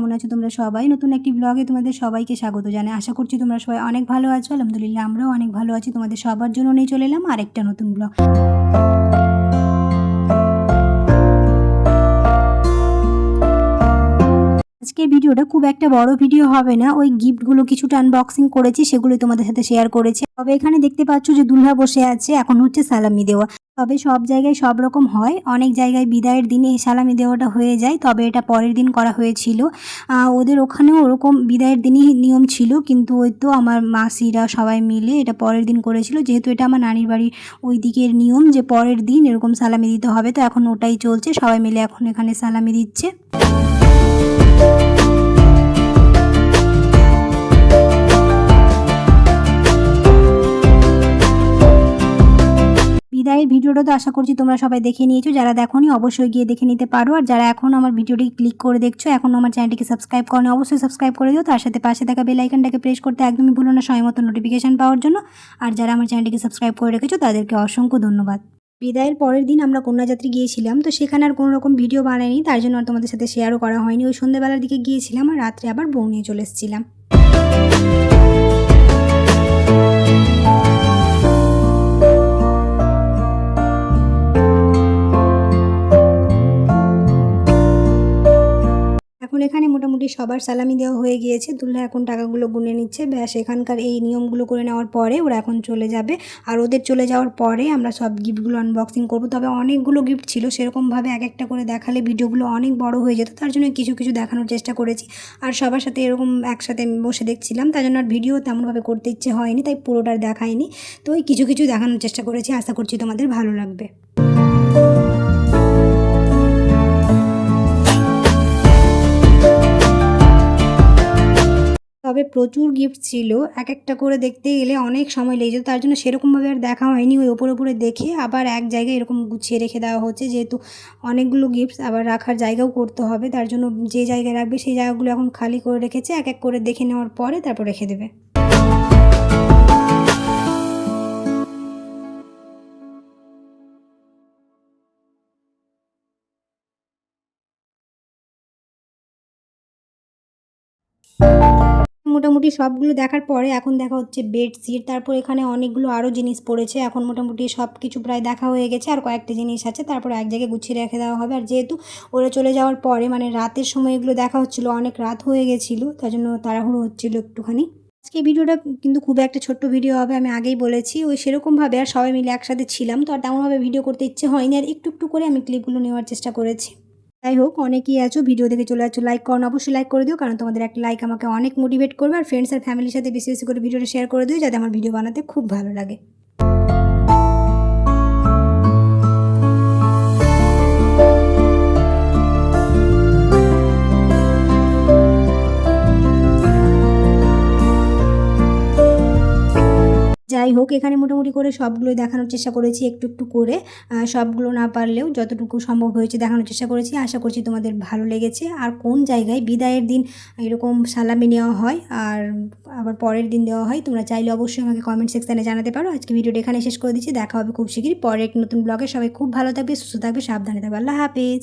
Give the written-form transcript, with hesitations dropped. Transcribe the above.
কেমন আছো তোমরা সবাই? নতুন একটি ব্লগে তোমাদের সবাইকে স্বাগত জানাই। আশা করছি তোমরা সবাই অনেক ভালো আছো। আলহামদুলিল্লাহ আমরাও অনেক ভালো আছি। তোমাদের সবার জন্য নিয়ে চলে এলাম আরেকটা নতুন ব্লগ। আজকের ভিডিওটা খুব একটা বড় ভিডিও হবে না। ওই গিফটগুলো কিছুটা আনবক্সিং করেছি, সেগুলোই তোমাদের সাথে শেয়ার করেছি। তবে এখানে দেখতে পাচ্ছ যে দুলহা বসে আছে, এখন হচ্ছে সালামি দেওয়া। তবে সব জায়গায় সব রকম হয়, অনেক জায়গায় বিদায়ের দিনে এই সালামি দেওয়াটা হয়ে যায়, তবে এটা পরের দিন করা হয়েছিল। ওদের ওখানেও ওরকম বিদায়ের দিনই নিয়ম ছিল, কিন্তু ওই তো আমার মাসিরা সবাই মিলে এটা পরের দিন করেছিল। যেহেতু এটা আমার নানির বাড়ির ওই দিকের নিয়ম যে পরের দিন এরকম সালামি দিতে হবে, তো এখন ওটাই চলছে, সবাই মিলে এখন এখানে সালামি দিচ্ছে। বিদায়ের ভিডিওটা তো আশা করছি তোমরা সবাই দেখে নিয়েছো। যারা দেখোনি অবশ্যই গিয়ে দেখে নিতে পারো। আর যারা এখন আমার ভিডিওটি ক্লিক করে দেখছো, এখন আমার চ্যানেলটিকে সাবস্ক্রাইব করো, অবশ্যই সাবস্ক্রাইব করে দিও। তার সাথে পাশে থাকা বেল আইকনটাকে প্রেস করতে একদমই ভুলো না, সময় মতো নোটিফিকেশন পাওয়ার জন্য। আর যারা আমার চ্যানেলটিকে সাবস্ক্রাইব করে রেখেছো তাদেরকে অসংখ্য ধন্যবাদ। বিদায়ের পরের দিন আমরা কন্যাযাত্রী গিয়েছিলাম, তো সেখানে আর কোনো রকম ভিডিও বানাইনি, তার জন্য আর তোমাদের সাথে শেয়ারও করা হয়নি। ওই সন্ধ্যেবেলার দিকে গিয়েছিলাম আর রাত্রে আবার বউ নিয়ে চলে এসেছিলাম। এখন এখানে মোটামুটি সবার সালামি দেওয়া হয়ে গিয়েছে। দুলহা এখন টাকাগুলো গুনে নিচ্ছে। ব্যাস এখানকার এই নিয়মগুলো করে নেওয়ার পরে ওরা এখন চলে যাবে। আর ওদের চলে যাওয়ার পরে আমরা সব গিফটগুলো আনবক্সিং করব। তবে অনেকগুলো গিফট ছিল, সেরকমভাবে এক একটা করে দেখালে ভিডিওগুলো অনেক বড় হয়ে যেত, তার জন্য কিছু কিছু দেখানোর চেষ্টা করেছি। আর সবার সাথে এরকম একসাথে বসে দেখছিলাম, তার জন্য আর ভিডিও তেমনভাবে করতে ইচ্ছে হয়নি, তাই পুরোটা দেখাইনি। তো ওই কিছু কিছু দেখানোর চেষ্টা করেছি, আশা করছি তোমাদের ভালো লাগবে। তবে প্রচুর গিফট ছিল, এক একটা করে দেখতে গেলে অনেক সময় লেগে যেত, তার জন্য সেরকমভাবে আর দেখা হয়নি। ওই ওপরে ওপরে দেখে আবার এক জায়গায় এরকম গুছিয়ে রেখে দেওয়া হচ্ছে, যেহেতু অনেকগুলো গিফটস আবার রাখার জায়গাও করতে হবে, তার জন্য যে জায়গায় রাখবে সেই জায়গাগুলো এখন খালি করে রেখেছে। এক এক করে দেখে নেওয়ার পরে তারপর রেখে দেবে। মোটামুটি সবগুলো দেখার পরে এখন দেখা হচ্ছে বেডশিট, তারপর এখানে অনেকগুলো আরও জিনিস পড়েছে। এখন মোটামুটি সব কিছু প্রায় দেখা হয়ে গেছে, আর কয়েকটা জিনিস আছে, তারপর এক জায়গায় গুছিয়ে রেখে দেওয়া হবে। আর যেহেতু ওরা চলে যাওয়ার পরে মানে রাতের সময় এগুলো দেখা হচ্ছিলো, অনেক রাত হয়ে গেছিলো, তার জন্য তাড়াহুড়ো হচ্ছিলো একটুখানি। আজকে ভিডিওটা কিন্তু খুব একটা ছোট্ট ভিডিও হবে, আমি আগেই বলেছি। ওই সেরকমভাবে আর সবাই মিলে একসাথে ছিলাম, তো আর তেমনভাবে ভিডিও করতে ইচ্ছে হয়নি, আর একটু একটু করে আমি ক্লিপগুলো নেওয়ার চেষ্টা করেছি। যাই হোক, অনেকেই আছো ভিডিও দেখে চলে যাচ্ছ, লাইক করো, অবশ্যই লাইক করে দিও, কারণ তোমাদের একটা লাইক আমাকে অনেক মোটিভেট করবে। আর ফ্রেন্ডস আর ফ্যামিলির সাথে বেশি বেশি করে ভিডিওটা শেয়ার করে দিও, যাতে আমার ভিডিও বানাতে খুব ভালো লাগে। যাই হোক, এখানে মোটামুটি করে সবগুলোই দেখানোর চেষ্টা করেছি, একটু একটু করে। সবগুলো না পারলেও যতটুকু সম্ভব হয়েছে দেখানোর চেষ্টা করেছি। আশা করছি তোমাদের ভালো লেগেছে। আর কোন জায়গায় বিদায়ের দিন এরকম সালামি নেওয়া হয় আর আবার পরের দিন দেওয়া হয়, তোমরা চাইলে অবশ্যই আমাকে কমেন্ট সেকশানে জানাতে পারো। আজকে ভিডিওটা এখানে শেষ করে দিচ্ছি, দেখা হবে খুব শীঘ্রই পরে এক নতুন ব্লগে। সবাই খুব ভালো থাকবে, সুস্থ থাকবে, সাবধানে থাকবে। আল্লাহ হাফেজ।